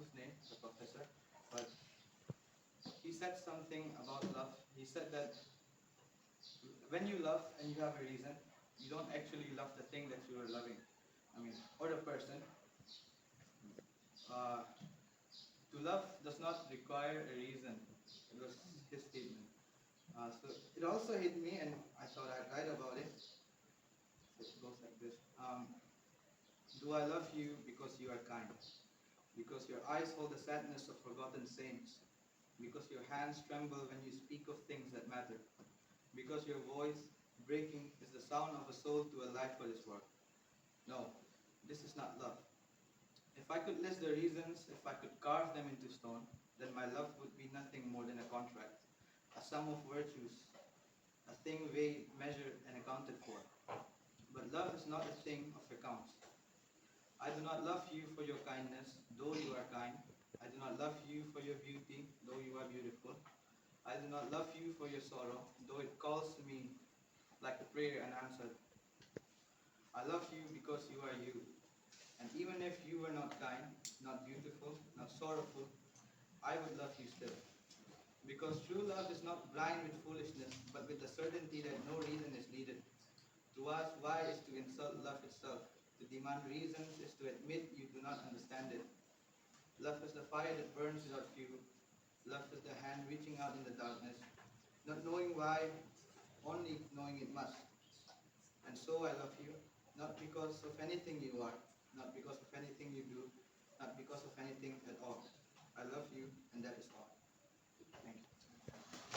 his name, the professor, but he said something about love. He said that when you love and you have a reason, you don't actually love the thing that you are loving. Or the person. Uh, to love does not require a reason. It was his statement. So it also hit me, and I thought I'd write about it. So it goes like this. Do I love you because you are kind? Because your eyes hold the sadness of forgotten saints? Because your hands tremble when you speak of things that matter? Because your voice, breaking, is the sound of a soul to a life for this work? No, this is not love. If I could list the reasons, if I could carve them into stone, then my love would be nothing more than a contract, a sum of virtues, a thing weighed, measured, and accounted for. But love is not a thing of accounts. I do not love you for your kindness, though you are kind. I do not love you for your beauty, though you are beautiful. I do not love you for your sorrow, though it calls to me like a prayer unanswered. I love you because you are you. And even if you were not kind, not beautiful, not sorrowful, I would love you still. Because true love is not blind with foolishness, but with the certainty that no reason is needed. To ask why is to insult love itself. To demand reasons is to admit you do not understand it. Love is the fire that burns without fuel. Love is the hand reaching out in the darkness, not knowing why, only knowing it must. And so I love you, not because of anything you are, not because of anything you do, not because of anything at all. I love you, and that is all.